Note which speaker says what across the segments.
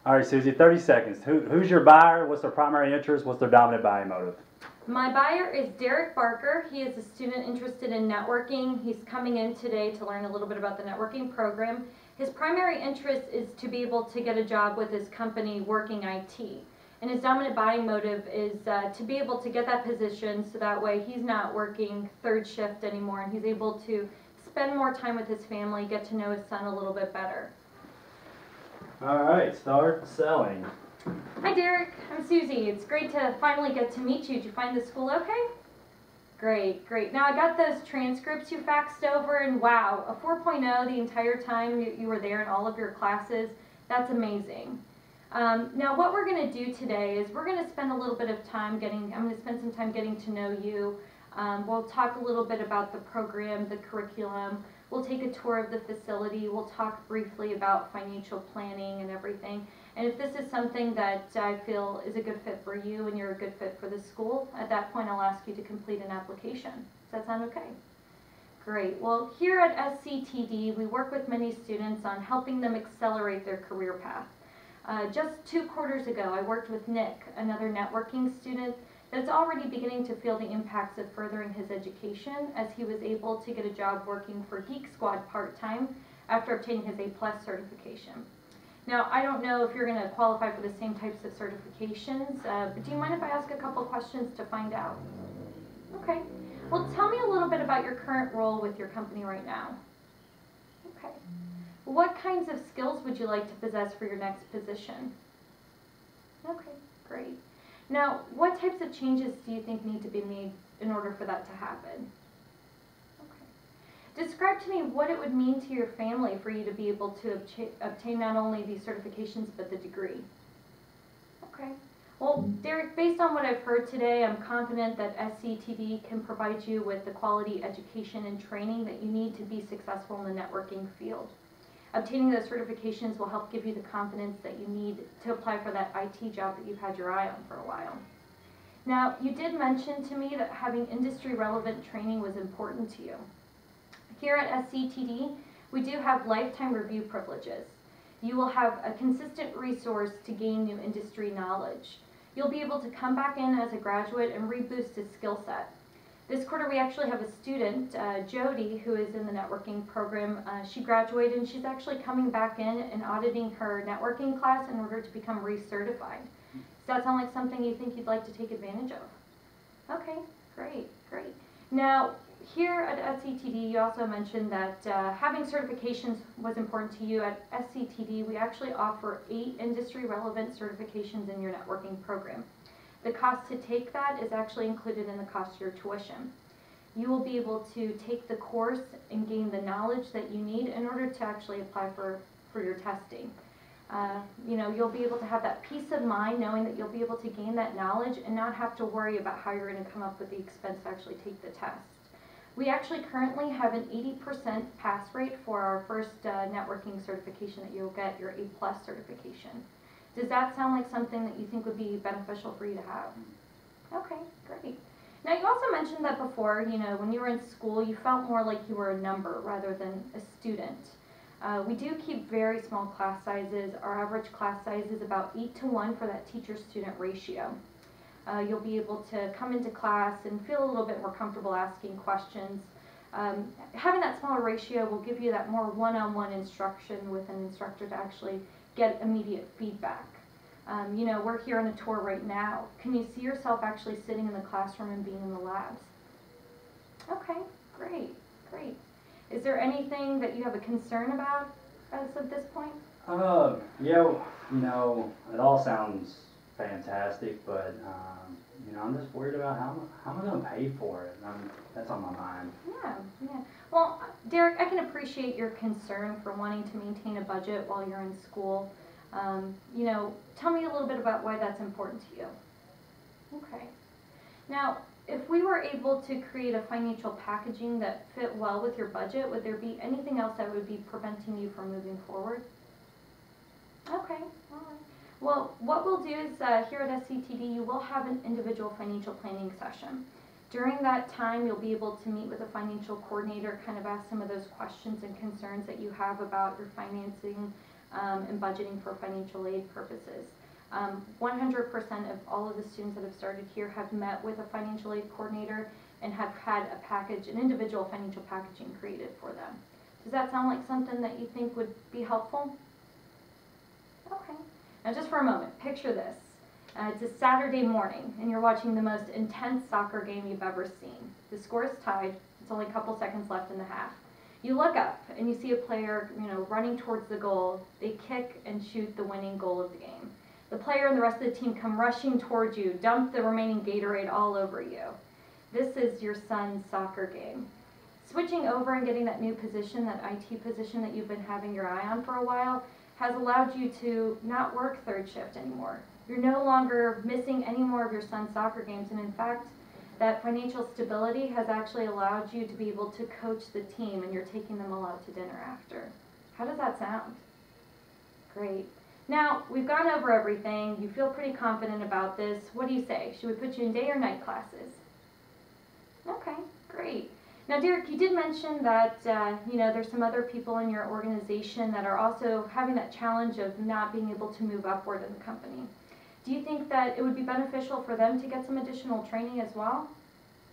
Speaker 1: All right, Susie, 30 seconds. Who's your buyer? What's their primary interest? What's their dominant buying motive?
Speaker 2: My buyer is Derek Barker. He is a student interested in networking. He's coming in today to learn a little bit about the networking program. His primary interest is to be able to get a job with his company working IT. And his dominant buying motive is to be able to get that position so that way he's not working third shift anymore and he's able to spend more time with his family, get to know his son a little bit better.
Speaker 1: All right, start selling.
Speaker 2: Hi Derek, I'm Susie. It's great to finally get to meet you. Did you find the school okay? Great, great. Now I got those transcripts you faxed over and wow, a 4.0 the entire time you were there in all of your classes. That's amazing. Now what we're going to do today is we're going to spend a little bit of time I'm going to spend some time getting to know you. We'll talk a little bit about the program, the curriculum. We'll take a tour of the facility. We'll talk briefly about financial planning and everything. And if this is something that I feel is a good fit for you and you're a good fit for the school, at that point I'll ask you to complete an application. Does that sound okay? Great. Well, here at SCTD, we work with many students on helping them accelerate their career path. Just 2 quarters ago, I worked with Nick, another networking student that's already beginning to feel the impacts of furthering his education as he was able to get a job working for Geek Squad part-time after obtaining his A+ certification. Now, I don't know if you're going to qualify for the same types of certifications, but do you mind if I ask a couple questions to find out? Okay. Well, tell me a little bit about your current role with your company right now. Okay. What kinds of skills would you like to possess for your next position? Okay, great. Now, what types of changes do you think need to be made in order for that to happen? Okay. Describe to me what it would mean to your family for you to be able to obtain not only these certifications, but the degree. Okay. Well, Derek, based on what I've heard today, I'm confident that SCTD can provide you with the quality education and training that you need to be successful in the networking field. Obtaining those certifications will help give you the confidence that you need to apply for that IT job that you've had your eye on for a while. Now, you did mention to me that having industry-relevant training was important to you. Here at SCTD, we do have lifetime review privileges. You will have a consistent resource to gain new industry knowledge. You'll be able to come back in as a graduate and reboost his skill set. This quarter we actually have a student, Jody, who is in the networking program. She graduated and she's actually coming back in and auditing her networking class in order to become recertified. Does that sound like something you think you'd like to take advantage of? Okay, great, great. Now, here at SCTD, you also mentioned that having certifications was important to you. At SCTD, we actually offer 8 industry-relevant certifications in your networking program. The cost to take that is actually included in the cost of your tuition. You will be able to take the course and gain the knowledge that you need in order to actually apply for your testing. You'll be able to have that peace of mind knowing that you'll be able to gain that knowledge and not have to worry about how you're going to come up with the expense to actually take the test. We actually currently have an 80% pass rate for our first networking certification that you'll get, your A+ certification. Does that sound like something that you think would be beneficial for you to have? Okay, great. Now you also mentioned that before, when you were in school, you felt more like you were a number rather than a student. We do keep very small class sizes. Our average class size is about 8:1 for that teacher-student ratio. You'll be able to come into class and feel a little bit more comfortable asking questions. Having that smaller ratio will give you that more one-on-one instruction with an instructor to actually get immediate feedback. We're here on a tour right now. Can you see yourself actually sitting in the classroom and being in the labs? Okay, great, great. Is there anything that you have a concern about as of this point?
Speaker 1: Yeah, it all sounds fantastic, but I'm just worried about how am I going to pay for it. That's on my mind.
Speaker 2: Yeah. Well, Derek, I can appreciate your concern for wanting to maintain a budget while you're in school. Tell me a little bit about why that's important to you. Okay. Now, if we were able to create a financial packaging that fit well with your budget, would there be anything else that would be preventing you from moving forward? Okay, all right. Well, what we'll do is here at SCTD, you will have an individual financial planning session. During that time, you'll be able to meet with a financial coordinator, kind of ask some of those questions and concerns that you have about your financing, and budgeting for financial aid purposes. 100% of all of the students that have started here have met with a financial aid coordinator and have had a package, an individual financial packaging created for them. Does that sound like something that you think would be helpful? Okay. Now just for a moment, picture this. It's a Saturday morning and you're watching the most intense soccer game you've ever seen. The score is tied. It's only a couple seconds left in the half. You look up and you see a player, running towards the goal. They kick and shoot the winning goal of the game. The player and the rest of the team come rushing towards you, dump the remaining Gatorade all over you. This is your son's soccer game. Switching over and getting that new position, that IT position that you've been having your eye on for a while, has allowed you to not work third shift anymore. You're no longer missing any more of your son's soccer games, and in fact, that financial stability has actually allowed you to be able to coach the team, and you're taking them all out to dinner after. How does that sound? Great. Now, we've gone over everything. You feel pretty confident about this. What do you say? Should we put you in day or night classes? Okay, great. Now, Derek, you did mention that, there's some other people in your organization that are also having that challenge of not being able to move upward in the company. Do you think that it would be beneficial for them to get some additional training as well?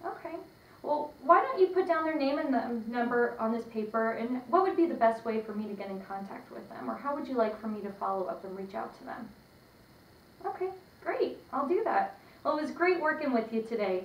Speaker 2: Okay. Well, why don't you put down their name and the number on this paper, and what would be the best way for me to get in contact with them, or how would you like for me to follow up and reach out to them? Okay, great. I'll do that. Well, it was great working with you today.